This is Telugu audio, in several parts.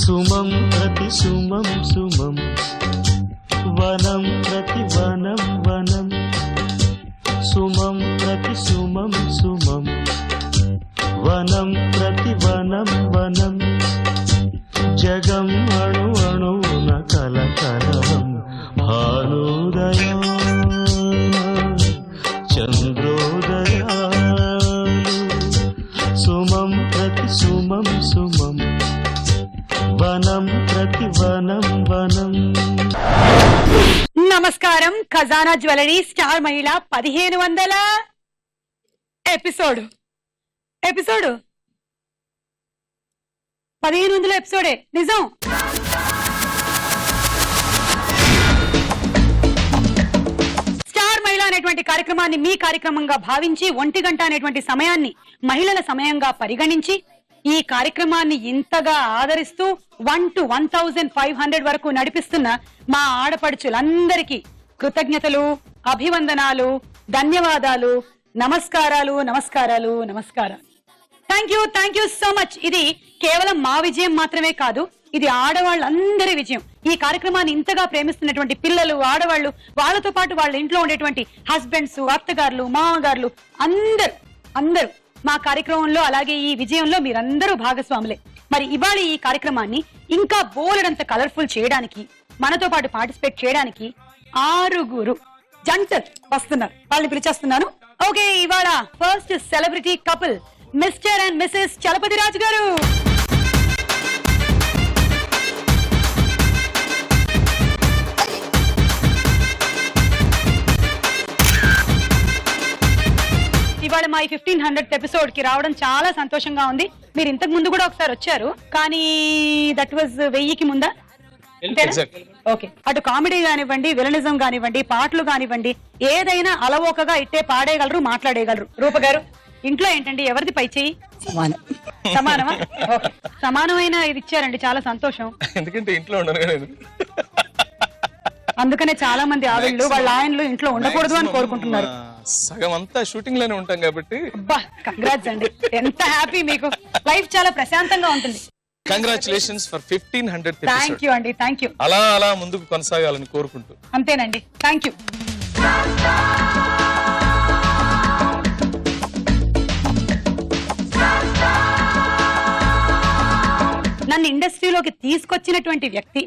సుమం ప్రతి సుమం సుమం వనం ప్రతి వనం వనం సుమం ప్రతి సుమం సుమం వనం ప్రతి వనం వనం జగం అణు అణువున కలకలం భానుదయం చంద్రోదయాలు సుమం ప్రతి సుమం సుమం వనం ప్రతి వనం వనం. నమస్కారం. ఖజానా జ్యువెలరీ స్టార్ మహిళ 1500 ఎపిసోడ్ 1500 ఎపిసోడే నిజం. స్టార్ మహిళ అనేటువంటి కార్యక్రమాన్ని మీ కార్యక్రమంగా భావించి 1 గంట అనేటువంటి సమయాన్ని మహిళల సమయంగా పరిగణించి ఈ కార్యక్రమాన్ని ఇంతగా ఆదరిస్తూ 1 to 1500 వరకు నడిపిస్తున్న మా ఆడపడుచులందరికీ కృతజ్ఞతలు, అభివందనాలు, ధన్యవాదాలు, నమస్కారాలు. Thank you so much. ఇది కేవలం మా విజయం మాత్రమే కాదు, ఇది ఆడవాళ్ళందరి విజయం. ఈ కార్యక్రమాన్ని ఇంతగా ప్రేమిస్తున్నటువంటి పిల్లలు, ఆడవాళ్లు, వాళ్ళతో పాటు వాళ్ళ ఇంట్లో ఉండేటువంటి హస్బెండ్స్, అత్తగారులు, మామగారులు అందరూ మా కార్యక్రమంలో, అలాగే ఈ విజయంలో మీరందరూ భాగస్వాములే. మరి ఇవాళ ఈ కార్యక్రమాన్ని ఇంకా బోలెడంత కలర్ఫుల్ చేయడానికి, మనతో పాటు పార్టిసిపేట్ చేయడానికి 6 జంటలు వస్తున్నారు. వాళ్ళని పిలిచేస్తున్నాను. ఓకే, ఇవాళ first celebrity couple mister and missus Chalapathi Raju గారు. ఇవాళ మా 1500th ఎపిసోడ్ కి రావడం చాలా సంతోషంగా ఉంది. మీరు ఇంతకు ముందు కూడా ఒకసారి వచ్చారు, కానీ దట్ వాజ్ 1000కి ముందా? ఓకే. అటు కామెడీ కానివ్వండి, విలనిజం కానివ్వండి, పాటలు కానివ్వండి, ఏదైనా అలవోకగా ఇట్టే పాడేయగలరు, మాట్లాడేయగలరు. రూప గారు, ఇంట్లో ఏంటండి ఎవరిది పై చెయ్యి? సమానమా? ఓకే, సమానమైన ఇది ఇచ్చారండి, చాలా సంతోషం. ఎందుకంటే ఇంట్లో ఉండను, అందుకనే చాలా మంది ఆవిళ్ళు వాళ్ళ ఆయనలు ఇంట్లో ఉండకూడదు అని కోరుకుంటున్నారు. సగం అంతా షూటింగ్ లోనే ఉంటాం కాబట్టి. కంగ్రాట్స్ అండి, ఎంత హ్యాపీ. మీకు లైఫ్ చాలా ప్రశాంతంగా ఉంటుంది. Congratulations for 1500th episode. Thank you అండి, థ్యాంక్ యూ. అలా ముందుకు కొనసాగాలని కోరుకుంటూ. అంతేనండి, థ్యాంక్ యూ. నన్ను ఇండస్ట్రీలోకి తీసుకొచ్చినటువంటి వ్యక్తి,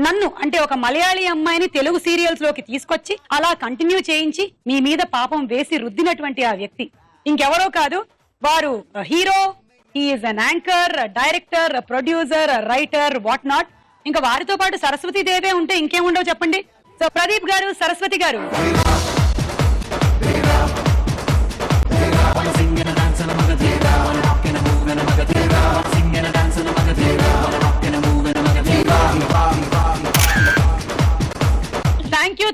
నన్ను అంటే ఒక మలయాళీ అమ్మాయిని తెలుగు సీరియల్స్ లోకి తీసుకొచ్చి అలా కంటిన్యూ చేయించి మీ మీద పాపం వేసి రుద్దినటువంటి ఆ వ్యక్తి ఇంకెవరో కాదు, వారు hero, he is an anchor, director, producer, writer, what not. ఇంకా వారితో పాటు సరస్వతి దేవే ఉంటే ఇంకేముండవు చెప్పండి. సో ప్రదీప్ గారు, సరస్వతి గారు.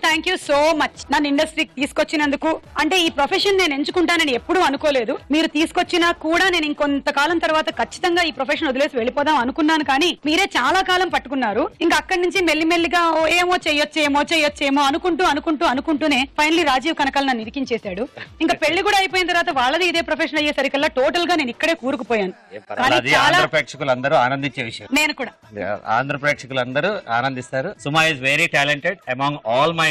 Thank you so much. నన్ను ఇండస్ట్రీకి తీసుకొచ్చినందుకు. అంటే ఈ ప్రొఫెషన్ నేను ఎంచుకుంటానని ఎప్పుడూ అనుకోలేదు. మీరు తీసుకొచ్చినా కూడా నేను ఇంకొంతకాలం తర్వాత ఖచ్చితంగా ఈ ప్రొఫెషన్ వదిలేసి వెళ్ళిపోదాం అనుకున్నాను, కానీ మీరే చాలా కాలం పట్టుకున్నారు. ఇంకా అక్కడి నుంచి మెల్లిమెల్లిగా ఏమో చెయ్యొచ్చేమో అనుకుంటూనే ఫైనలీ రాజీవ్ కనకాల నన్ను ఇరికించేశాడు. ఇంకా పెళ్లి కూడా అయిపోయిన తర్వాత వాళ్ళది ఇదే ప్రొఫెషన్ అయ్యేసరికల్లా టోటల్ గా నేను ఇక్కడే కూరుకుపోయాను. ఆంధ్ర ప్రేక్షకులందరూ ఆనందించే విషయం. నేను కూడా ఆంధ్ర ప్రేక్షకులందరూ ఆనందిస్తారు. Suma is very talented among all my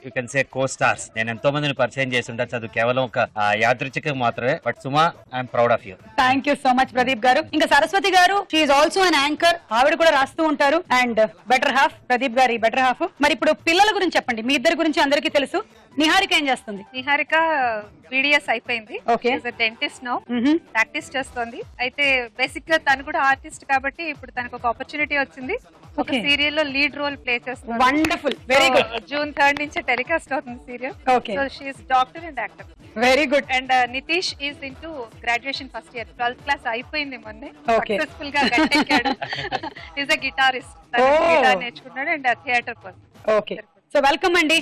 you can say co stars. నేను ఎంతో మందిని పరిచయం చేసి ఉండొచ్చు, అది కేవలం ఒక యాదృచ్ఛికం మాత్రమే. But Suma, I'm proud of you. Thank you so much Pradeep గారు. ఇంకా సరస్వతి గారు, she is also an anchor. ఆవిడ కూడా రాస్తూ ఉంటారు. అండ్ బెటర్ హాఫ్ ప్రదీప్ గారి బెటర్ హాఫ్. మరి ఇప్పుడు పిల్లల గురించి చెప్పండి. మీ ఇద్దరి గురించి అందరికీ తెలుసు. నిహారిక ఏం చేస్తుంది? నిహారిక BDS అయిపోయింది. డెంటిస్ట్ నౌ, ప్రాక్టీస్ చేస్తుంది. అయితే బేసిక్ గా తను కూడా ఆర్టిస్ట్ కాబట్టి ఇప్పుడు తనకు ఒక ఆపర్చునిటీ వచ్చింది. ఒక సీరియల్ లో లీడ్ రోల్ ప్లే చేస్తుంది. Wonderful, very good. June 3rd నుంచి టెలికాస్ట్ అవుతుంది serial. So she is doctor and actor. Very good. And Nitish is into graduation first year, 12th class అయిపోయింది మొన్నే. సక్సెస్ఫుల్ గా గట్టెక్కాడు. ఈజ్ అ గిటారిస్ట్, గిటార్ నేర్చుకున్నాడు and theatre person. Okay, so welcome అండి.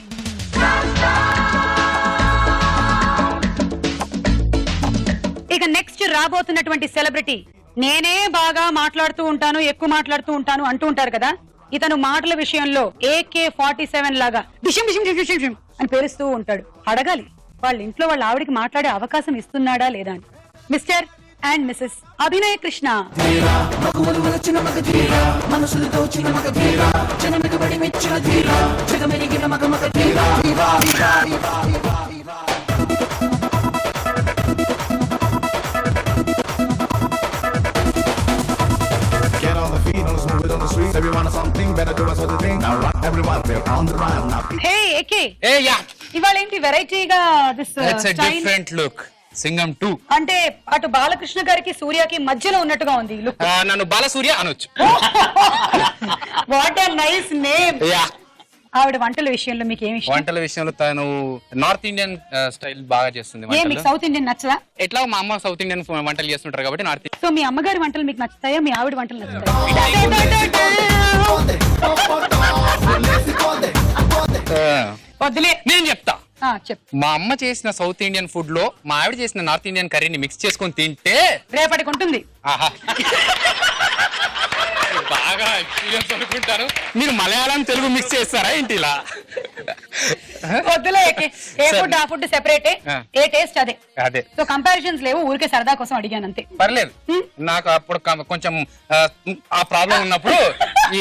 ఇక నెక్స్ట్ రాబోతున్నటువంటి సెలబ్రిటీ, నేనే బాగా మాట్లాడుతూ ఉంటాను, ఎక్కువ మాట్లాడుతూ ఉంటాను అంటూ ఉంటారు కదా, ఇతను మాటల విషయంలో AK-47 లాగా డిషం డిషం డిషం డిషం అని పేరుస్తూ ఉంటాడు. అడగాలి వాళ్ళ ఇంట్లో వాళ్ళ ఆవిడికి మాట్లాడే అవకాశం ఇస్తున్నాడా లేదా అని. Mister and Mrs Abhinaya Krishna. Get on the feet, on the smooth, on the streets. Everyone is something better do us with the thing. Now rock, everyone, we're on the run. Now hey AK, ఏ యా ఇవాళ ఏంటి వెరైటీగా this it's a style? Different look. Singam 2. అంటే అటు బాలకృష్ణ గారికి సూర్యకి మధ్యలో ఉన్నట్టుగా ఉంది ఈ లుక్. నన్ను బాలసూర్య అనొచ్చు. What a nice name. Yeah ఆవిడ వంటల విషయంలో మీకు ఏమి ఇష్టం? వంటల విషయంలో తను నార్త్ ఇండియన్ స్టైల్ బాగా చేస్తుంది ఏ మీకు వంటలు. సౌత్ ఇండియన్ నచ్చదా? ఎట్లా మా అమ్మ సౌత్ ఇండియన్ వంటలు చేస్తుంటారు కాబట్టి నార్త్ సో మీ అమ్మగారి వంటలు మీకు నచ్చుతాయా, మీ ఆవిడ వంటలు నచ్చుతాయా? వద్దులే, నేను చెప్తా. చెప్పు. మా అమ్మ చేసిన సౌత్ ఇండియన్ ఫుడ్ లో మా ఆవిడ చేసిన నార్త్ ఇండియన్ కర్రీని మిక్స్ చేసుకొని తింటే రేపటికి ఉంటుంది. ఆహా బాగా ఎక్స్పీరియన్స్ అనుకుంటాను. మీరు మలయాళం తెలుగు మిక్స్ చేస్తారా ఏంటి ఇలా? వద్దులే ఏకే. ఏ ఫుడ్ ఆ ఫుడ్ సెపరేటే, ఏ టేస్ట్ అదే. అదే సో కంపారిజన్స్ లేవు, ఊరికే సరదా కోసం అడిగాను అంతే. పర్లేదు. నాకు అప్పుడు కొంచెం ఆ ప్రాబ్లం ఉన్నప్పుడు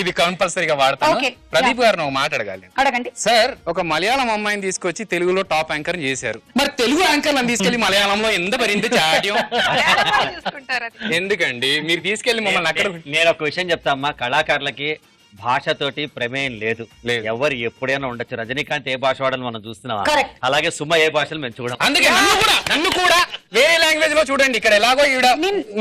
ఇది కంపల్సరీగా వాడతాను. Okay. ప్రదీప్ గారు ఒక మాట అడగాలి. అడగండి. సార్, ఒక మలయాళం అమ్మాయిని తీసుకొచ్చి తెలుగులో టాప్ యాంకర్ చేశారు. మరి తెలుగు యాంకర్ తీసుకెళ్లి మలయాళంలో ఎంత మరింత చాట్యం చూసుకుంటారు అది. ఎందుకండి? మీరు తీసుకెళ్లి మమ్మల్ని అక్కడ నేను ఒక విషయం చెప్తా అమ్మా, కళాకారులకి భాషతోటి ప్రమేయం లేదు. ఎవరు ఎప్పుడైనా ఉండొచ్చు. రజనీకాంత్ ఏ భాష వాడని మనం చూస్తున్నాం, Correct. అలాగే సుమ ఏ భాషలు మేము చూడం. అందుకే నన్ను కూడా వేరే లాంగ్వేజ్ లో చూడండి. ఇక్కడ ఎలాగో ఈవిడ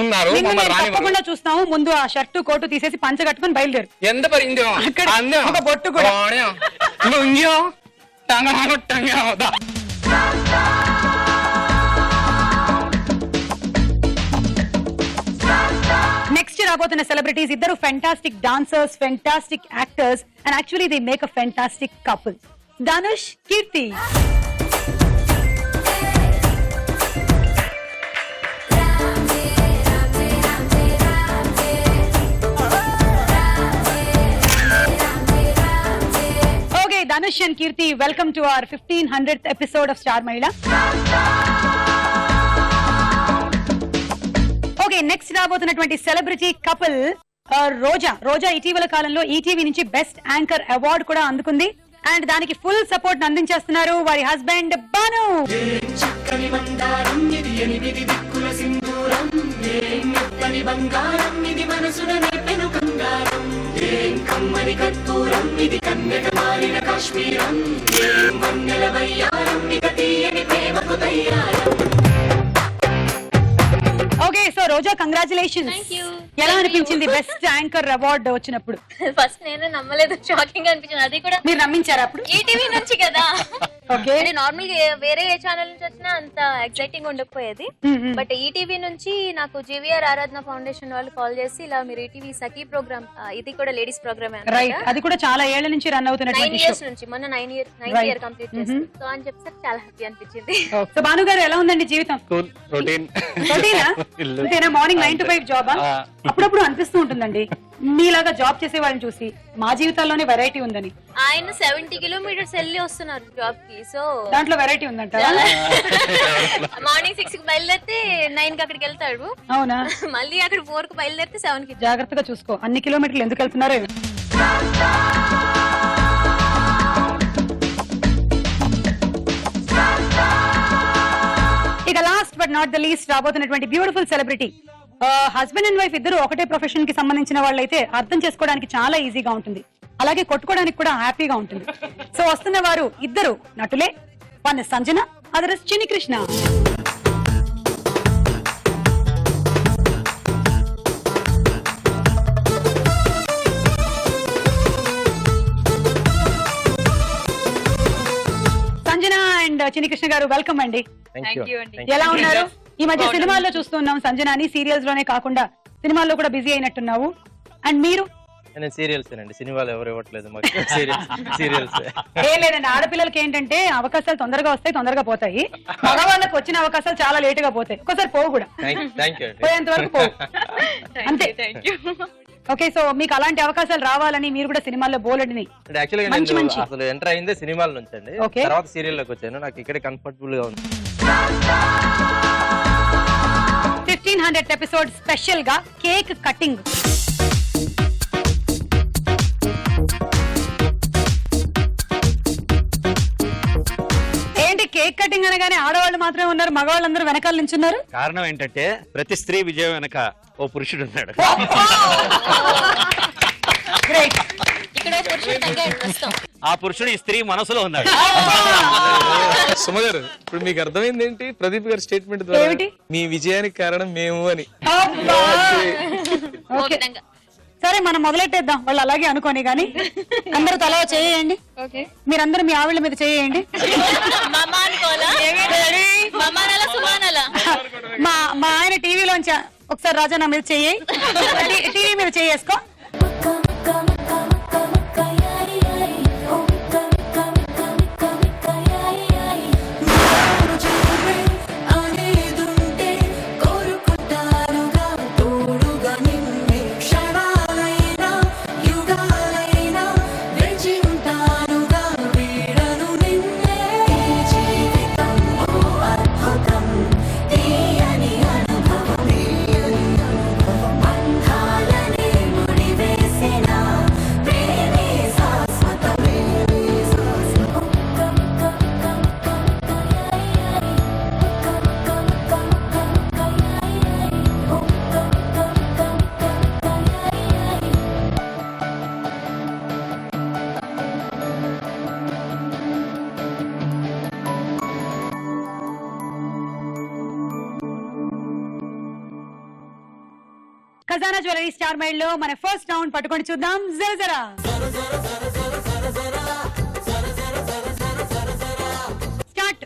ఉన్నారు, నిన్ను మమ్మల్ని మేము రాని తప్పకుండా చూస్తాము. ముందు ఆ షర్టు కోటు తీసేసి పంచ కట్టుకుని బయలుదేరు. ఎంత పరింది అక్కడ ఒక బొట్టు కూడా. నెక్స్ట్ రాబోతున్న సెలబ్రిటీస్ ఇద్దరు fantastic dancers, fantastic actors, and actually they make a fantastic couple. Dhanush, Keerthi. Okay, Dhanush and Keerthi, welcome to our 1500th episode of star Mahila. ఓకే, నెక్స్ట్ రాబోతున్నటువంటి సెలబ్రిటీ కపుల్ రోజా ఇటీవల కాలంలో ఈటీవీ నుంచి బెస్ట్ యాంకర్ అవార్డు కూడా అందుకుంది. అండ్ దానికి ఫుల్ సపోర్ట్ అందించేస్తున్నారు వారి హస్బెండ్ బాను. ఓకే, సో రోజా, కంగ్రాచులేషన్స్. ఎలా అనిపించింది బెస్ట్ యాంకర్ అవార్డు వచ్చినప్పుడు? ఫస్ట్ నేను నమ్మలేదు, షాకింగ్ అనిపించింది. అది కూడా మీరు నమ్మించారా అప్పుడు? ఈటీవీ నుంచి కదా. ఓకే, నార్మల్ వేరే ఏ ఛానల్ నుంచి వచ్చినా అంత ఎక్సైటింగ్ ఉండకపోయేది. బట్ ఈటీవీ నుంచి నాకు జీవీఆర్ ఆరాధన ఫౌండేషన్ వాళ్ళు కాల్ చేసి, ఇలా మీరు ఈటీవీ సఖీ ప్రోగ్రామ్, ఇది కూడా లేడీస్ ప్రోగ్రామ్, రైట్, అది కూడా చాలా ఏళ్ల నుంచి రన్ 9 అవుతున్నటువంటి years నుంచి, మొన్న 9 ఇయర్ కంప్లీట్ చేసి. సో అని చెప్పేసరికి చాలా హ్యాపీ అనిపించింది. సో భాను గారు, ఎలా ఉందండి జీవితం? రొటీన్. రొటీనా? అంతేనా? మార్నింగ్ 9 to 5 జాబా? అప్పుడప్పుడు అనిపిస్తూ ఉంటుందండి మీలాగా జాబ్ చేసే వాళ్ళని చూసి మా జీవితాల్లోనే వెరైటీ ఉందని. ఆయన 70 kilometers వెళ్ళి వస్తున్నారు జాబ్ కి. సో దాంట్లో వెరైటీ ఉందంట. మార్నింగ్ 6 కి బయలుదేరితే 9 కి అక్కడికి వెళ్తాడు. అవునా? మళ్ళీ అక్కడ 4 కి బయలుదేరితే 7 కి. జాగ్రత్తగా చూసుకో, అన్ని కిలోమీటర్లు ఎందుకు వెళ్తున్నారో. ఇక last but not the least రాబోతున్నటువంటి beautiful celebrity. Husband and wife ఇద్దరు ఒకటే ప్రొఫెషన్ కి సంబంధించిన వాళ్ళైతే అర్థం చేసుకోవడానికి చాలా ఈజీగా ఉంటుంది, అలాగే కొట్టుకోవడానికి కూడా హ్యాపీగా ఉంటుంది. సో వస్తున్న వారు ఇద్దరు నటులే. One Sanjana, other Chinni Krishna. Sanjana and Chinni Krishna గారు, వెల్కమ్ అండి. ఎలా ఉన్నారు? ఈ మధ్య సినిమాల్లో చూస్తున్నాం సంజనాని, సీరియల్స్ లోనే కాకుండా సినిమాల్లో కూడా బిజీ అయినట్టున్నావు. అండ్ మీరు? నేను సీరియల్స్ అండి, సినిమాలు ఎవరు ఇవ్వట్లేదు మాకు. సీరియల్స్ ఏం లేదండి, ఆడపిల్లలకి ఏంటంటే అవకాశాలు తొందరగా వస్తాయి, తొందరగా పోతాయి. మగవాళ్ళకి వచ్చిన అవకాశాలు చాలా లేట్ గా పోతాయి, ఒక్కోసారి పోవు కూడా. థ్యాంక్ యూ అండి. పోయేంత వరకు పోవు, అంతే. ఓకే, సో మీకు అలాంటి అవకాశాలు రావాలని మీరు కూడా సినిమాల్లో బోలెడిని. యాక్చువల్గా నేను అసలు ఎంటర్ అయిందే సినిమాల నుంచి అండి, తర్వాత సీరియల్ లోకి వచ్చాను. నాకు ఇక్కడే కంఫర్టబుల్ గా ఉంది. 1500th ఎపిసోడ్ స్పెషల్ గా కేక్ కటింగ్. ఏంటి కేక్ కటింగ్ అనగానే ఆడవాళ్ళు మాత్రమే ఉన్నారు, మగవాళ్ళందరూ వెనకాల నించున్నారు? కారణం ఏంటంటే ప్రతి స్త్రీ విజయం వెనక ఓ పురుషుడు ఉన్నాడు. గ్రేట్. ఆ పురుషుడు ఈ స్త్రీ మనసులో ఉన్నాడు. సుమ గారు, ఇప్పుడు మీకు అర్థమైంది ఏంటి ప్రదీప్ గారి స్టేట్మెంట్ ద్వారా? మీ విజయానికి కారణం మేము అని. సరే మనం మొదలెట్టేద్దాం, వాళ్ళు అలాగే అనుకోని. కానీ అందరూ తల చేయండి, మీరందరూ మీ ఆవిళ్ళ మీద చేయండి. మా ఆయన టీవీలోంచి ఒకసారి రాజా నా మీద చెయ్యి, టీవీ మీద చేసుకో. ఖజానా జ్యువెలరీ స్టార్ మైల్ లో మన ఫస్ట్ రౌండ్ పట్టుకొని చూద్దాం. జరా స్టార్ట్.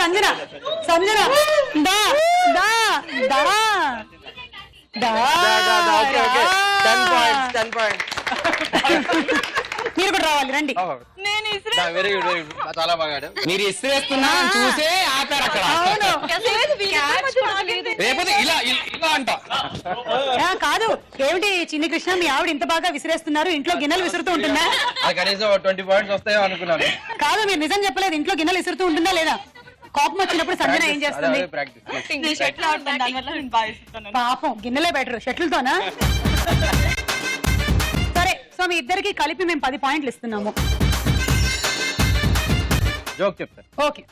సంజన సంజన దా దా దా మీరు కూడా రావాలి, రండి. వెరీ గుడ్, వెరీ గుడ్, చాలా బాగా. మీరు ఇస్త్రేస్తున్నా చూసే ఆపారు అక్కడ. రేపటి ఇలా ఇలా అంట కాదు. ఏమిటి చిన్ని కృష్ణ, మీ ఆవిడ ఇంత బాగా విసిరేస్తున్నారు, ఇంట్లో గిన్నెలు విసురుతూ ఉంటుందా? కనీసం 20 పాయింట్స్ వస్తాయో అనుకున్నాను. కాదు, మీరు నిజం చెప్పలేదు, ఇంట్లో గిన్నెలు విసురుతూ ఉంటుందా లేదా? కోపం వచ్చినప్పుడు సంజన ఏం చేస్తుంది? పాపం గిన్నెలే బెటర్, షటిల్తోనా? సరే, సో మీ ఇద్దరికి కలిపి మేము 10 పాయింట్లు ఇస్తున్నాము. జోక్ చెప్తాను. ఓకే.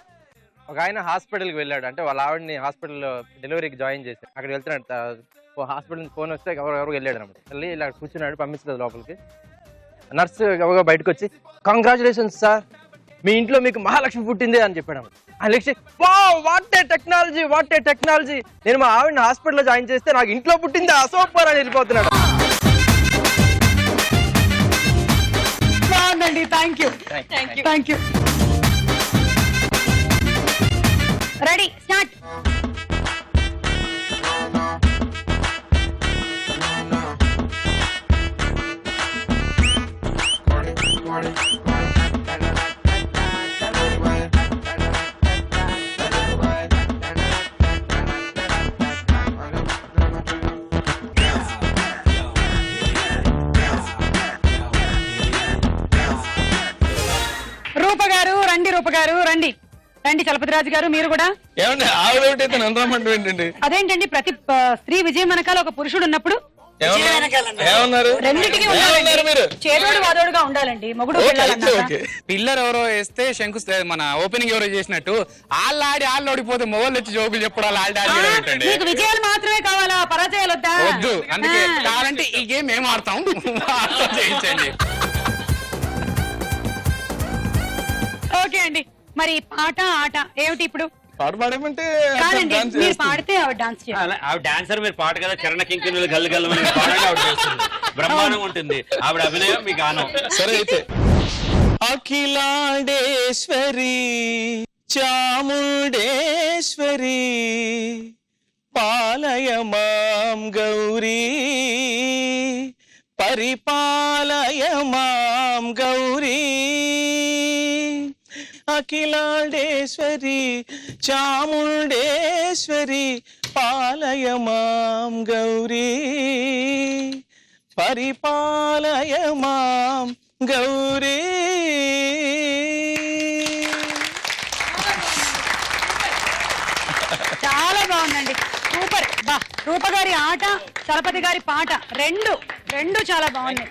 ఒక ఆయన హాస్పిటల్కి వెళ్ళాడు, అంటే వాళ్ళ ఆవిడని హాస్పిటల్లో డెలివరీకి జాయిన్ చేశాడు. అక్కడ వెళ్తున్నాడు, హాస్పిటల్ నుంచి ఫోన్ వస్తే ఎవరు వెళ్ళాడు అనమాట. వెళ్ళి ఇలా కూర్చున్నాడు, పంపించలేదు లోపలికి. నర్సు ఎవరో బయటకు వచ్చి, కంగ్రాచులేషన్స్ సార్, మీ ఇంట్లో మీకు మహాలక్ష్మి పుట్టింది అని చెప్పాడు. ఆ Lakshmi, what a technology, what a technology, నేను మా ఆవిడని హాస్పిటల్లో జాయిన్ చేస్తే నాకు ఇంట్లో పుట్టింది, సూపర్ అని వెళ్ళిపోతున్నాడు. బాగుందండి, thank you. Ready, start. Rupa గారు రండి, రూప గారు రండి, రండి. చలపతిరాజు గారు మీరు కూడా. ఏమండి ఆవిడైతే నన్నమంటే ఏంటండి? అదేంటండి, ప్రతి స్త్రీ విజయం వెనకాల ఒక పురుషుడు ఉన్నప్పుడు ఏమన్నారు? రెండింటికి చేదోడు వాదోడుగా ఉండాలండి, మొగుడు పిల్లర్ ఎవరో వేస్తే శంకు మన ఓపెనింగ్ ఎవరో చేసినట్టు ఆళ్ళాడి ఆళ్ళు ఓడిపోతే మొగలు వచ్చి జోకులు చెప్పడం ఆడి. మీకు విజయాలు మాత్రమే కావాలా, పరాజయాలు వద్దా? వద్దు, అందుకే కావాలంటే ఈ గేమ్ మేము ఆడతాం, చేయించండి. ఓకే అండి, మరి పాట ఆట ఏమిటి ఇప్పుడు? పాట పాడమంటే మీరు పాడితే ఆవిడ డాన్స్ చేయాలి. ఆవిడ డాన్సర్, మీరు పాట కదా, చరణ కింకిణులు గల్లు గల్లు పాడండి, ఆవిడ చేస్తుంది, బ్రహ్మాండంగా ఉంటుంది ఆవిడ అభినయం, మీ గానం. సరే అయితే. అఖిలాండేశ్వరి చాముండేశ్వరి, 'పాలయ మాం గౌరీ పరిపాలయ మాం గౌరీ అఖిలాండేశ్వరి చాముండేశ్వరి పాలయ మాం గౌరీ పరిపాలయ మాం గౌరీ. చాలా బాగుందండి, సూపర్. బా, రూప గారి ఆట, చలపతి గారి పాట రెండు చాలా బాగున్నాయి.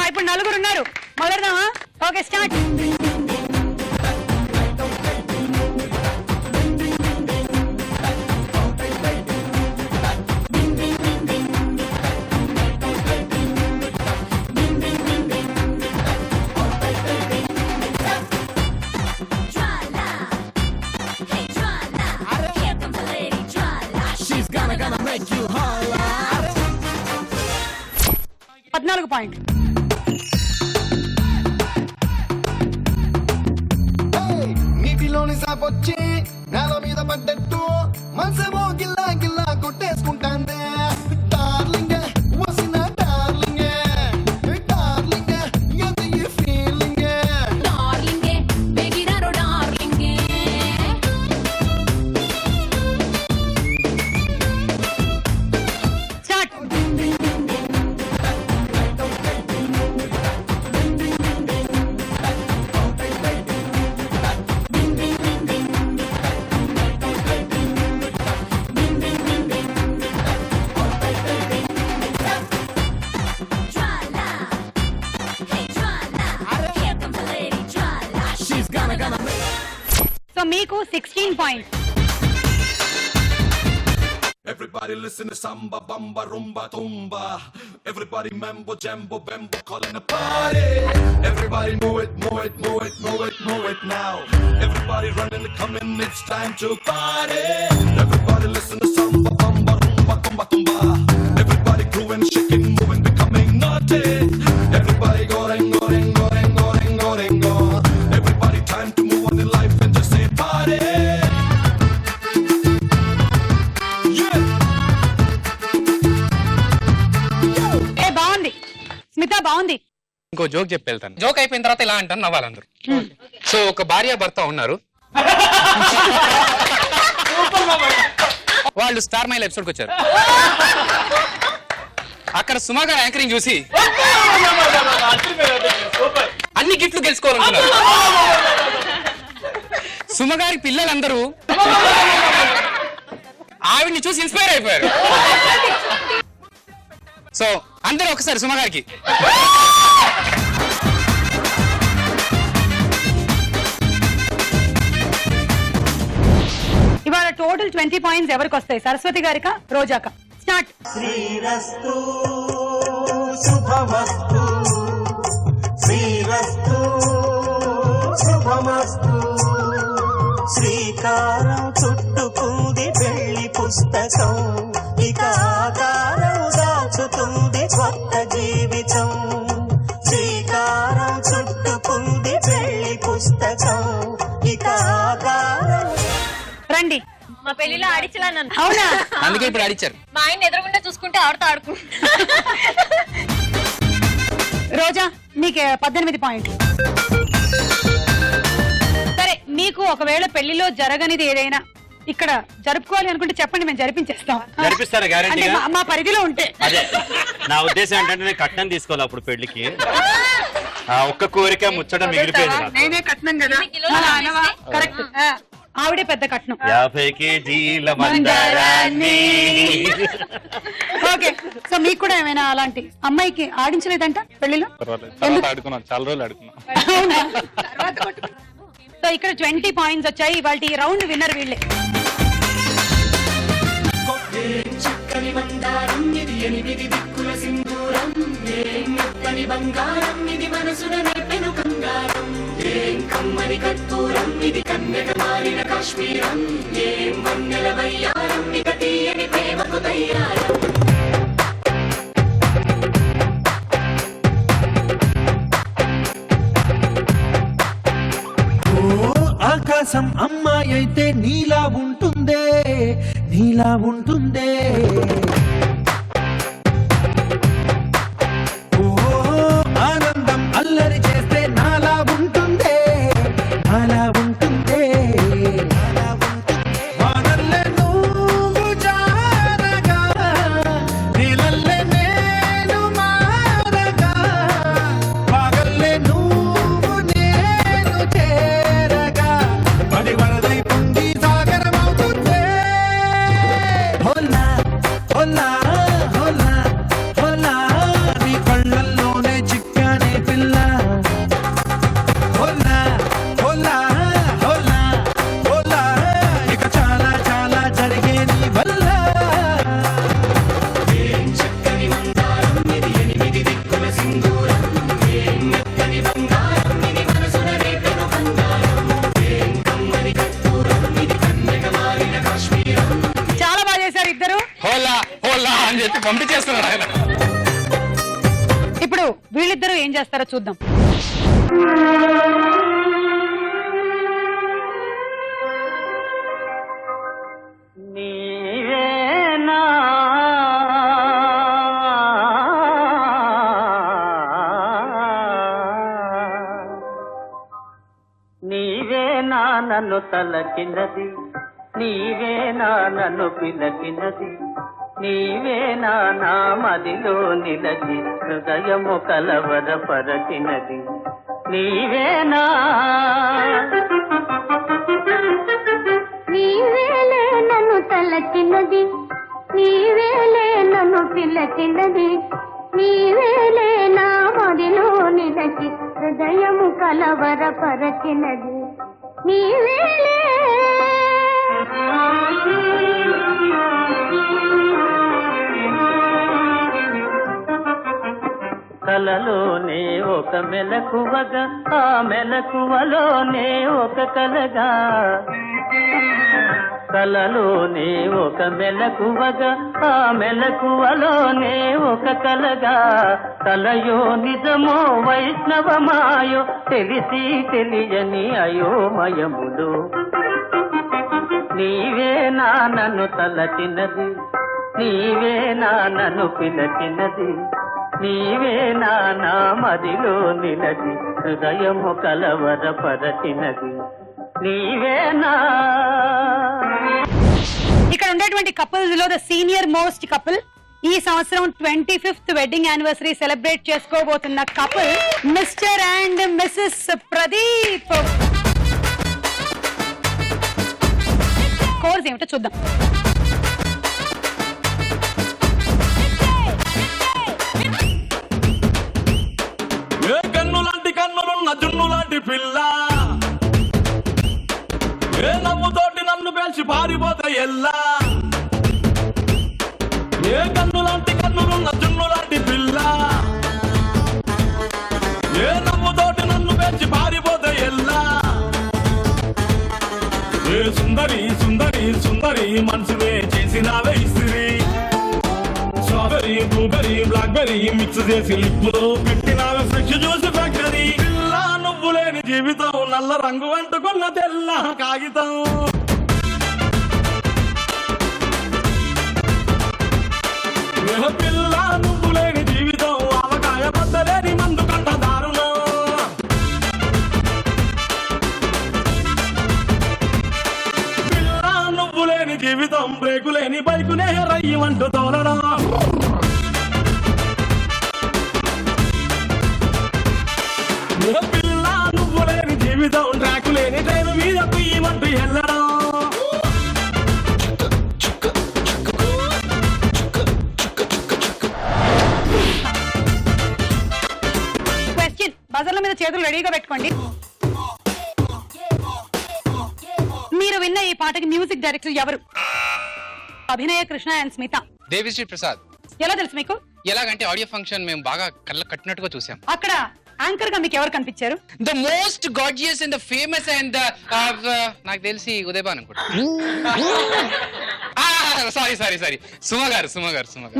ఇప్పుడు నలుగురు ఉన్నారు, మొదలుదామా? Okay, start. పద్నాలుగు పాయింట్. నీటిలోని సాపొచ్చి నేల మీద పడ్డట్టు మనసేమో గిల్లా గిల్లా కొట్టేసుకుంటాందే. డార్లింగ్ వసిన డార్లింగ్ డార్లింగ్ ఎంత ఈ ఫీలింగ్ డార్లింగే బెగిరారో డార్లింగే. స్టార్ట్. సో మీకు 16 point. Everybody listen to samba, bamba, rumba, tumba. Everybody mambo, jambo, bambo, calling a party. Everybody move it, move it, move it, move it, move it now. Everybody running, coming, it's time to party. Everybody listen to samba, bamba, rumba, tumba, tumba. Everybody grooving, shaking, moving, becoming naughty. Everybody going, going, going, going, going, going. Everybody time to move on in life and just say party. Smita బాగుంది. ఇంకో జోక్ చెప్పి వెళ్తాను. జోక్ అయిపోయిన తర్వాత ఇలా అంటాను, నవ్వాలి అందరూ. సో ఒక భార్య భర్త ఉన్నారు, వాళ్ళు స్టార్ మైల్ ఎపిసోడ్కి వచ్చారు. అక్కడ సుమా గారు యాంకరింగ్ చూసి అన్ని గిఫ్ట్లు గెలుచుకోవాలనుకున్నారు. సుమ గారి పిల్లలందరూ ఆవిడ్ని చూసి ఇన్స్పైర్ అయిపోయారు. సో అందరూ ఒకసారి సుమ గారికి. ఇవాళ టోటల్ 20 పాయింట్స్ ఎవరికి వస్తాయి? సరస్వతి గారికా, రోజాకా? స్టార్ట్. శ్రీరస్తు శుభమస్తు శ్రీరస్తు శుభమస్తు శ్రీకారం చుట్టుకుంది పెళ్లి పుస్తకం ఇక ఆకారం దాచుతుంది కొత్త జీవితం శ్రీకారం చుట్టుకుంది పెళ్లి పుస్తకం ఇక ఆకారం. రండి. మా పెళ్లిలో ఆడించలా నన్ను. అవునా? అందుకే ఇప్పుడు ఆడిచ్చారు. మా ఆయన ఎదురుగుండా చూసుకుంటే ఆడుతూ రోజా మీకు 18 పాయింట్లు. సరే, మీకు ఒకవేళ పెళ్లిలో జరగనిది ఏదైనా ఇక్కడ జరుపుకోవాలి అనుకుంటే చెప్పండి, మేము జరిపించేస్తాం. జరిపిస్తారా గ్యారెంటీగా? మా పరిధిలో ఉంటే. అదే నా ఉద్దేశం ఏంటంటే నేను కట్నం తీసుకోవాలి అప్పుడు పెళ్లికి. ఆ ఒక్క కోరిక ముచ్చట మిగిలిపోయింది. నేనే కట్నం కదా. కరెక్ట్, ఆవిడే పెద్ద కట్నం. 50 కేజీల మందారాన్ని. ఓకే, సో మీకు కూడా ఏమైనా అలాంటి అమ్మాయికి ఆడించలేదంట పెళ్లిలో? ఆడుకున్నాం, చాలా రోజులు ఆడుకున్నాం. సో ఇక్కడ 20 పాయింట్స్ వచ్చాయి. ఇవాళ ఈ రౌండ్ విన్నర్ వీళ్ళే. చక్కని బంగారం ఇది 8 దిక్కుల సింధూరం ఏం మెత్తని బంగారం ఇది మనసున నేపెను కంగారం ఏం కమ్మని కర్పూరం ఇది కన్నెగ మారిన కాశ్మీరం ఏం వన్నెల వయ్యారం ఇక తీయని ప్రేమకు తయ్యారం. ఆకాశం అమ్మాయి అయితే నీలా ఉంటుందే నీలా ఉంటుందే అల్లరి చేస్తే నాలా ఉంటుందే నాలా ఉంటుందే వానల్లే నువ్వు జారగా నీలల్లే నేను మారగా పగల్లే నువ్వు నేను చేరగా పడి వరదై పొంగి సాగరమవుతుందే హోలా హోలా హోలా హోలా నీ కళ్ళల్లోనే చిక్కానే పిల్ల హోలా హోలా హోలా హోలా ఇక చాలా చాలా జరిగే నీ వల్ల చక్కని మందారం ఇది 8 దిక్కుల సింధూరం ఏం మెత్తని బంగారం ఇది మనసున రేపెను బంగారం ఏం కమ్మని కర్పూరం ఇది కన్నెగా మారిన కాశ్మీరం చాలా బాగా చేశారు ఇద్దరు. హోలా హోలా అని చెప్పి పంపించేస్తున్నాడు ఆయన. ఇప్పుడు వీళ్ళిద్దరూ ఏం చేస్తారో చూద్దాం. నీవేనా నీవేనా నన్ను తలకినది నీవేనా నన్ను పిలకినది నీవేనా నా మదిలో నిలచి హృదయము కలవరపరచినది నీవేనా నీవేలే నన్ను తలచినది నీవేలే నన్ను పిలచినది నీవేలే నా మదిలో నిలచి హృదయము కలవరపరచినది నీవేలే కలలోనే ఒక మెలకువగా ఆ మెలకువలోనే ఒక కలగా కలలోనే ఒక మెలకువగా ఆ మెలకువలోనే ఒక కలగా కలయో నిజమో వైష్ణవమాయో తెలిసి తెలియని అయోమయములు నీవేనా నన్ను తలచినది నీవేనా నన్ను పిలచినది నీవేనా నా మదిలో నిలచి హృదయము కలవరపరచినది నీవేనా. ఇక్కడ ఉండేటువంటి కపుల్స్ లో ద సీనియర్ మోస్ట్ కపుల్, ఈ సంవత్సరం 25th వెడ్డింగ్ యానివర్సరీ సెలబ్రేట్ చేసుకోబోతున్న couple mister and missus Pradeep. Course ఏమిటో చూద్దాం. ఏ కన్నులాంటి కన్నులున్న జున్ను లాంటి పిల్ల ఏ నవ్వుతోటి నన్ను పేల్చి పారిపోతే ఎల్లా ఏ కన్నులాంటి కన్నులున్న జున్ను లాంటి పిల్ల ఏ నవ్వుతోటి నన్ను పేల్చి పారిపోతే ఎల్లా ఏ సుందరి సుందరి సుందరి మనసునే చేసినావే ఇస్త్రీ స్ట్రాబెరీ బ్లూబెరీ బ్లాక్బెరీ మిక్స్ చేసి లిప్పులో పెట్టినావే ఫ్రెష్ జ్యూస్ ఫ్యాక్టరీ పిల్ల నువ్వు లేని జీవితం నల్ల రంగు అంటుకున్న తెల్ల కాగితం ఏ పిల్ల నువ్వు లేని జీవితం అవకాయ బద్దలేని మందు కంట దారుణం పిల్ల నువ్వు లేని జీవితం బ్రేకు లేని బైకునే రయ్యమంటూ తోలడం పిల్ల నువ్వు లేని జీవితం ట్రాకు లేని ట్రైన్ మీద పియ్యమంటూ వెళ్ళడం క్వశ్చన్, బజర్ల మీద చేతులు రెడీగా పెట్టుకోండి. మీరు విన్న ఈ పాటకి మ్యూజిక్ డైరెక్టర్ ఎవరు? అభినయ కృష్ణ అండ్ స్మిత. దేవిశ్రీ ప్రసాద్. ఎలా తెలుసు మీకు? ఎలాగంటే ఆడియో ఫంక్షన్ మేము బాగా కళ్ళ కట్టినట్టుగా చూసాం. అక్కడ యాంకర్ గా మీకు ఎవరు కనిపించారు? The most gorgeous and the famous and నాకు తెలిసి ఉదయభాన్ అనుకుంటా. సారీ సుమ గారు.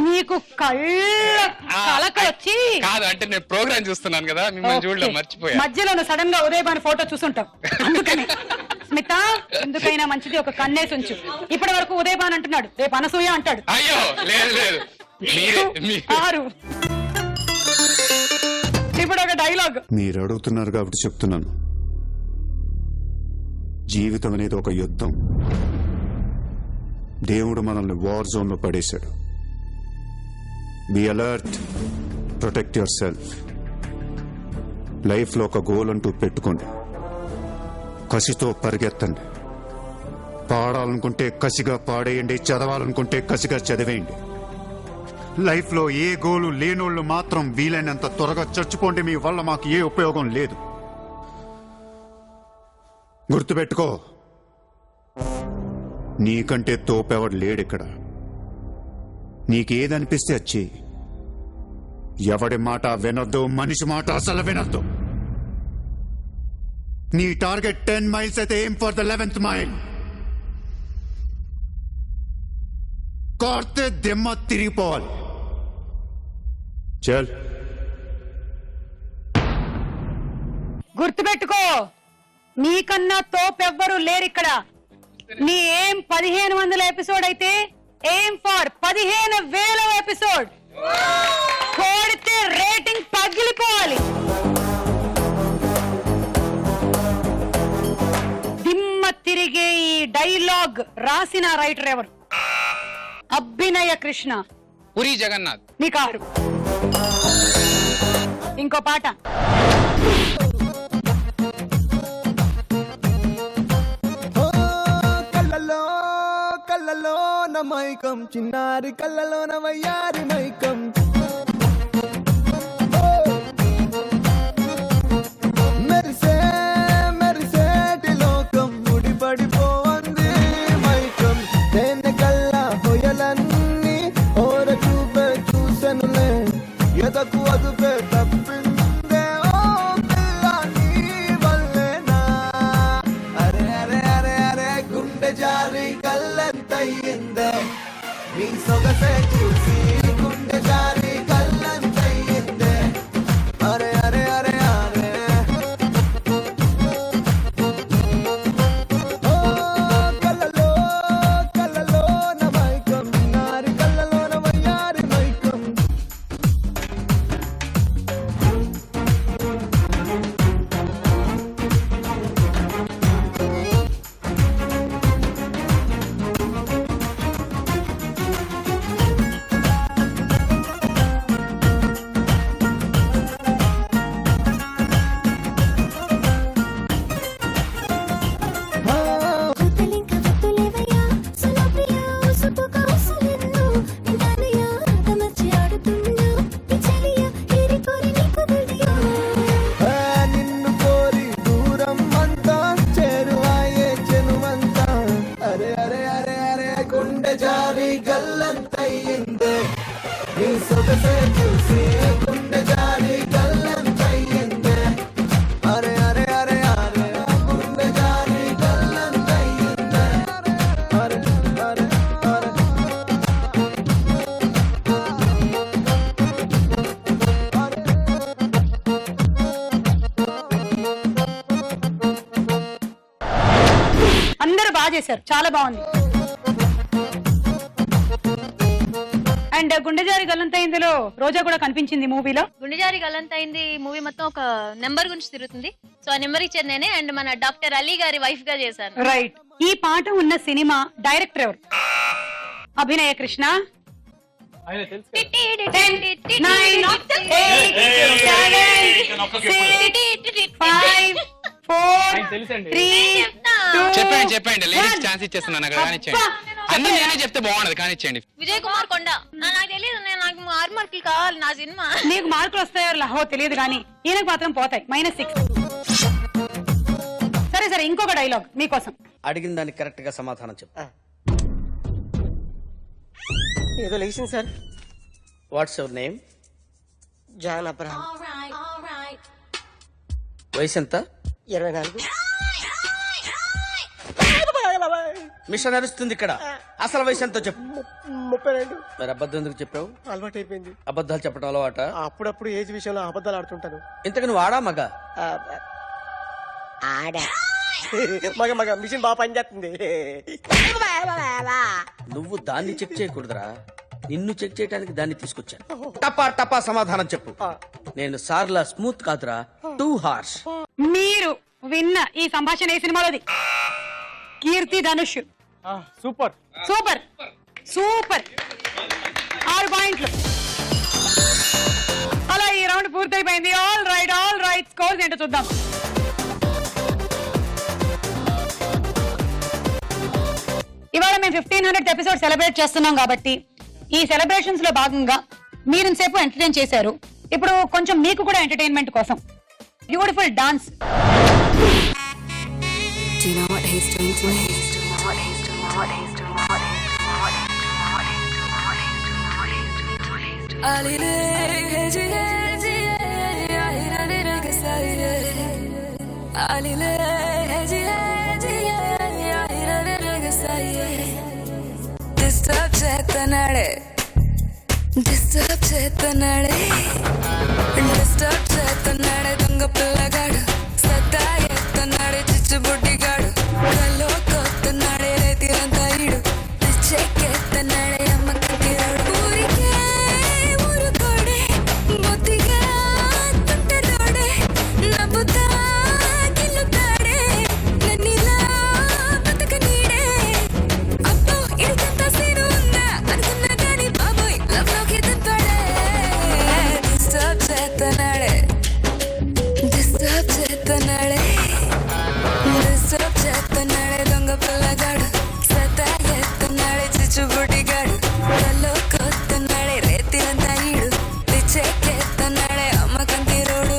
నీకు కళకు వచ్చి కాదు అంటే నేను ప్రోగ్రామ్ చూస్తున్నాను కదా, మిమ్మల్ని చూడలేదు, మర్చిపోయా. మధ్యలో సడన్ గా ఉదయభాన్ ఫోటో చూసుంటాం అందుకని. స్మిత, ఎందుకైనా మంచిది ఒక కన్నేసి ఉంచు. ఇప్పటి వరకు ఉదయభాన్ అంటున్నాడు, రేపు అనసూయ అంటాడు. అయ్యో లేదు 6 ఇప్పుడు ఒక డైలాగ్. మీరు అడుగుతున్నారు కాబట్టి చెప్తున్నాను. జీవితం అనేది ఒక యుద్ధం. దేవుడు మనల్ని వార్ జోన్ లో పడేశాడు. Be alert, protect your self. Life లో ఒక గోల్ అంటూ పెట్టుకోండి. కసితో పరిగెత్తండి. పాడాలనుకుంటే కసిగా పాడేయండి, చదవాలనుకుంటే కసిగా చదివేయండి. లైఫ్ లో ఏ గోలు లేనోళ్ళు మాత్రం వీలైనంత త్వరగా చచ్చిపోండి. మీ వల్ల మాకు ఏ ఉపయోగం లేదు. గుర్తుపెట్టుకో, నీకంటే తోపెవడు లేడిక్కడ. నీకేదనిపిస్తే వచ్చి ఎవడి మాట వినొద్దు, మనిషి మాట అసలు వినొద్దు. నీ టార్గెట్ 10 miles అయితే aim for the 11th mile. కార్తే దిమ్మ తిరిగిపోవాలి. చల్. గుర్తుపెట్టుకో, నీకన్నా తోపెవ్వరు లేరిక్కడ. నీ ఏం 1500 ఎపిసోడ్ అయితే ఏం ఫర్ 15,000 ఎపిసోడ్. కోడితే రేటింగ్ పగిలిపోవాలి. దిమ్మ తిరిగే ఈ డైలాగ్ రాసిన రైటర్ ఎవరు? అభినయ కృష్ణ, పూరి జగన్నాథ్. మీ కారు. ఇంకో పాట. కళ్ళలో కళ్ళలో మైకం, చిన్నారి కళ్ళలో వయ్యారి మైకం. మెరిసే మెరిసేటి లోకం, ముడిపడిపోంది మైకం. దేని కల్లా హొయలన్నీ ఓర చూపే చూసెనులే, ఎదకు అదుపే తప్పిందే ఓ పిల్ల నీ వల్లేనా. అరే అరే అరే అరే గుండె జారి కళ్ళంతయ్యిందే, నీ సొగసే చూసి గుండె జారి కళ్ళంతయ్యిందే. అరే అరే అరే అరే ఓ కళ్ళలో కళ్ళలో మైకం, నారి కళ్ళలో వయ్యారి మైకం. నిన్ను కోరి దూరం అంతా చేరువాయే చెనుమంతా. అరే అరే అరే అరే గుండె జారి గల్లంతయ్యిందే, నీ సొగసే చూసి గుండె జారి గల్లంతయ్యిందే. అరే అరే అరే అరే గుండె జారి గల్లంతయ్యిందే. అరే అరే అరే అందరూ బాగా చేశారు, చాలా బాగుంది. అండ్ గుండెజారి గల్లంత ఇందులో రోజా కూడా కనిపించింది మూవీలో. గుండెజారి గల్లంతైంది మూవీ మొత్తం ఒక నెంబర్ గురించి తిరుగుతుంది. సో ఆ నెంబర్ ఇచ్చేది నేనే, అండ్ మన డాక్టర్ అలీ గారి వైఫ్ గా చేశాను. రైట్. ఈ పాట ఉన్న సినిమా డైరెక్టర్ ఎవరు? అభినయ కృష్ణ. 10, 9, 8, 7, 6, 5, 4, 3, 2, చెప్పండి లేడీస్ ఛాన్స్ ఇచ్చేస్తున్నాను అక్కడ. కానిచ్చేయండి. అన్ని నేనే చెప్తే బాగుండదు, కానిచ్చేయండి. విజయ్ కుమార్ కొండ. నాకు తెలియదు, నాకు 6 మార్కులు కావాలి నా సినిమా. నీకు మార్కులు వస్తాయో లహో తెలియదు కానీ ఈయనకు మాత్రం పోతాయి, -6. సరే సరే, ఇంకొక డైలాగ్ మీకోసం. అడిగిన దానికి కరెక్ట్ గా సమాధానం చెప్పు. ఏదో లేచింది sir. What's your name? John Abraham. వయసు ఎంత? 24. మిషన్ నడుస్తుంది ఇక్కడ. అసలు వయసు ఎంతో చెప్పు. 32. మరి అబద్ధం ఎందుకు చెప్పావు? అలవాటు అయిపోయింది. అబద్ధాలు చెప్పడం అలవాట? అప్పుడప్పుడు ఏజ్ విషయంలో అబద్ధాలు ఆడుతుంటాను. ఇంతకు నువ్వు ఆడా మగ? ఆడా. మగ మగ మిషన్ బాగా పనిచేస్తుంది. నువ్వు దాన్ని చెక్ చేయకూడదురా, నిన్ను చెక్ చేయడానికి దాన్ని తీసుకొచ్చాను. టపా టపా సమాధానం చెప్పు. నేను సార్లా స్మూత్ కాదురా, టూ హార్ష్. మీరు విన్న ఈ సంభాషణ ఏ సినిమాలోది? Keerthi Dhanush. Super super super. 6 పాయింట్లు. అలా ఈ రౌండ్ పూర్తయిపోయింది. ఆల్ రైట్ స్కోర్స్ ఏంటో చూద్దాం. ఇవాళ మేము 1500th ఎపిసోడ్ సెలబ్రేట్ చేస్తున్నాం కాబట్టి ఈ సెలబ్రేషన్స్ లో భాగంగా మీరు సేపు ఎంటర్టైన్ చేశారు. ఇప్పుడు కొంచెం మీకు కూడా ఎంటర్టైన్మెంట్ కోసం బ్యూటిఫుల్ డాన్స్. డిస్టర్బ్ చేస్తున్నాడే దొంగ పిల్లగాడు, సత్తా ఎత్తున్నాడే చిచ్చుబుడ్డిగాడు, కల్లో కొత్తన్నాడే రేతిరంతా ఈడు, పిచ్చెక్కెత్తన్నాడే అమ్మ కత్తిరాడు. ఊరికే ఊరుకోడే బొత్తిగా తుంటరోడే, నవ్వుతా గిల్లుతాడే, నన్నిలా బతకనీడే. అబ్బో ఇడికంతా సీను ఉందా అనుకున్నా గాని బాబోయ్ లవ్ లోకి దింపాడే. డిస్టర్బ్ చేస్తున్నాడే దొంగ పిల్లగాడు, సత్తా ఎత్తున్నాడే చిచ్చుబుడ్డిగాడు, కల్లో కొత్తన్నాడే రేతిరంతా ఈడు, పిచ్చెక్కెత్తన్నాడే అమ్మ కంతిరోడు.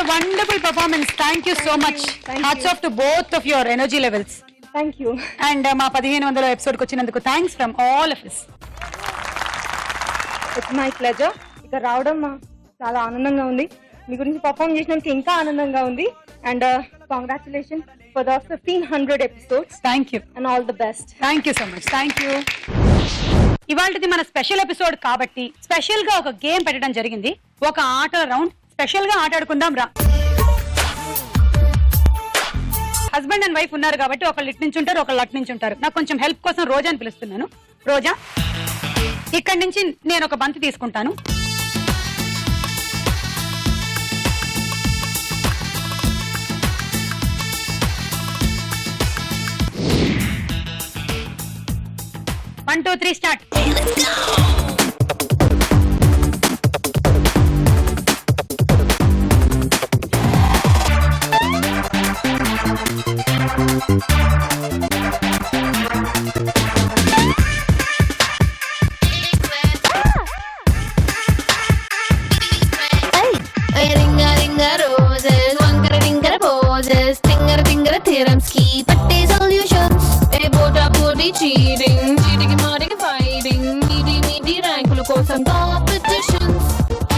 Wonderful performance. Thank you so much. Hats off to both of your energy levels. Thank you. And మా 1500 ఎపిసోడ్ కి వచ్చినందుకు thanks from all of us. It's my pleasure. ఇక్కడ రావడం చాలా ఆనందంగా ఉంది. మీ గురించి పర్ఫామ్ చేసినందుకు ఇంకా ఆనందంగా ఉంది. And congratulations for the 1500 episodes. Thank you. And all the best. Thank you so much. Thank you. ఇవాళది మన స్పెషల్ ఎపిసోడ్ కాబట్టి స్పెషల్ గా ఒక గేమ్ పెట్టడం జరిగింది. ఒక ఆటల రౌండ్ స్పెషల్ గా ఆటాడుకుందాం రా. హస్బెండ్ అండ్ వైఫ్ ఉన్నారు కాబట్టి ఒకళ్ళు ఇటు నుంచి ఉంటారు, ఒకళ్ళు అటు నుంచి ఉంటారు. నాకు కొంచెం హెల్ప్ కోసం రోజా అని పిలుస్తున్నాను. రోజా, ఇక్కడి నుంచి నేను ఒక బంతి తీసుకుంటాను. One, two, three, start. Ringa ringa roses, wankara ringara poses, tingara tingara theorems ki patte solutions. A bota body cheating, cheating marking fighting, meaty rankulu kosam competitions.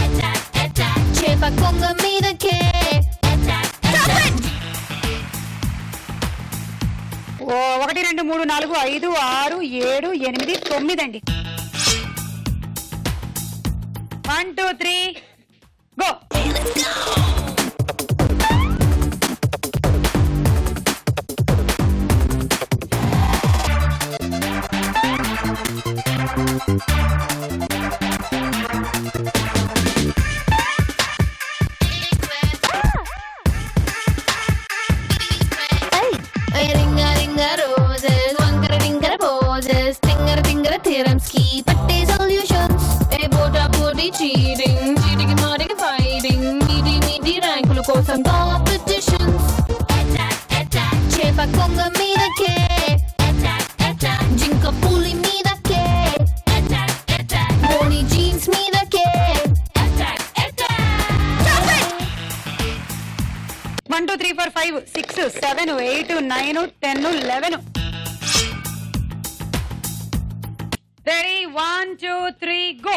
Attack attack, chepa konga meeda ke. Attack attack. ఓ 1 2 3 4 5 6 7 8 9 అండి. 1 2 3 go. పోటీ చీటింగ్ చీటికి మాటికి ఫైటింగ్ మీది ర్యాంకుల కోసం కాంపిటీషన్ చేప కొంగ మీదకే జింక పులి మీదకే బోని జీన్స్ మీదకే 1 2 3 4 5 6 7 8 9 10 11. Ready? 1 2 3 go.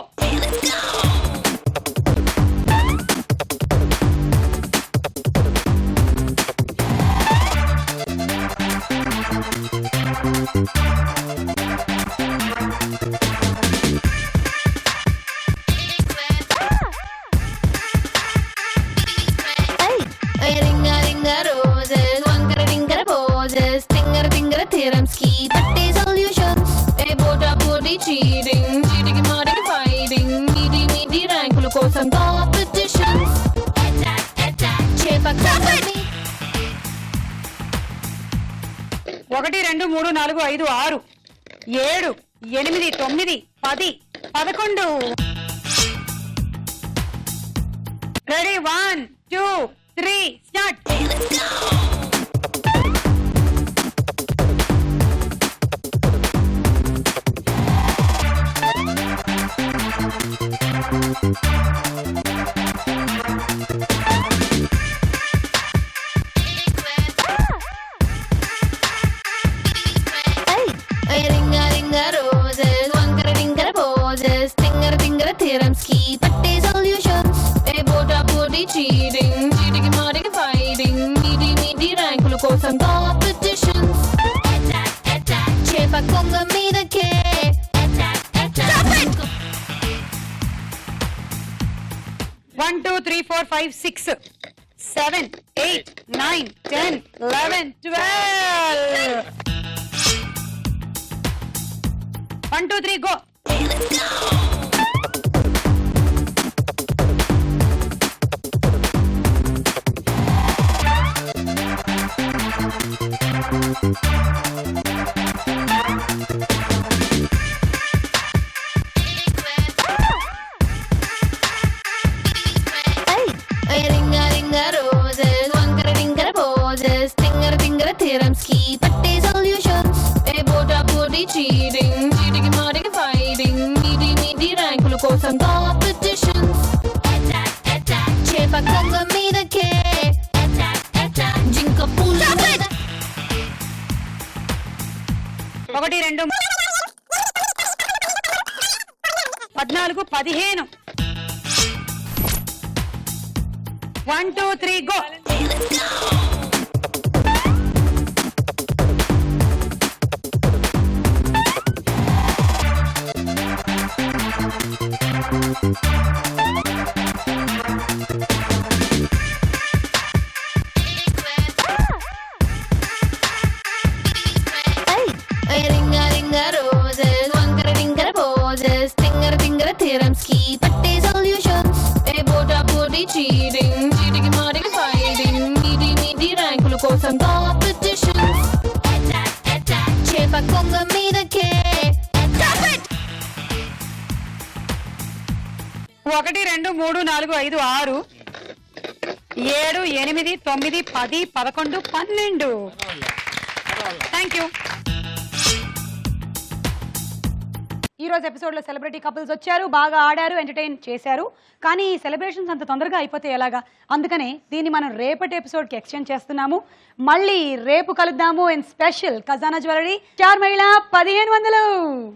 రింగా రింగా రోజెస్ వంకర టింకర పోజెస్ తింగర తింగర థియరమ్స్ కి పట్టే సొల్యూషన్స్ ఏ పోటా పోటీ చీటింగ్ చీటికి మాటికి ఫైటింగ్ మీది ర్యాంకుల కోసం కాంపిటీషన్స్ చేప 1 2 3 4 5 6 7 8 9 10 11. Ready? 1 2 3 start. రింగా రింగా రోజెస్ వంకర టింకర పోజెస్ తింగర తింగర థియరమ్స్ కి పట్టే సొల్యూషన్స్ ఏ పోటా పోటీ చీటింగ్ చీటికి మాటికి ఫైటింగ్ మీది ర్యాంకుల కోసం కాంపిటీషన్స్ చేప కొంగ మీదకే 1 2 3 4 5 6 7 8 9 10 11 12. 1 2 3 go. రింగా రింగా రోజెస్ వంకర టింకర పోజెస్ తింగర తింగర థియరమ్స్ కి పట్టే సొల్యూషన్స్ ఏ పోటా పోటీ చీటింగ్ చీటికి మాటికి ఫైటింగ్ మీది ర్యాంకుల కోసం కాంపిటీషన్స్ చేప కొంగ మీదకే జింక పులి మీద 1 2 14 15. 1 2 3 go. రింగా రింగా రోజెస్ వంకర టింకర పోజెస్ తింగర తింగర థియరమ్స్ కి పట్టే సొల్యూషన్స్ ఏ పోటా పోటీ చీటింగ్ చీటికి మాటికి ఫైటింగ్ మీది ర్యాంకుల కోసం కాంపిటీషన్స్ చేప కొంగ మీదకే 1 2 3 4 5 6 7 8 9 10 11 12. Thank you. ఈ రోజు ఎపిసోడ్ లో సెలబ్రిటీ కపుల్స్ వచ్చారు, బాగా ఆడారు, ఎంటర్టైన్ చేశారు. కానీ ఈ సెలబ్రేషన్స్ అంత తొందరగా అయిపోతే ఎలాగా? అందుకనే దీన్ని మనం రేపటి ఎపిసోడ్ కి ఎక్స్టెండ్ చేస్తున్నాము. మళ్ళీ రేపు కలుద్దాము ఇన్ స్పెషల్ ఖజానా జ్యువెలరీ 4 మహిళ 1500.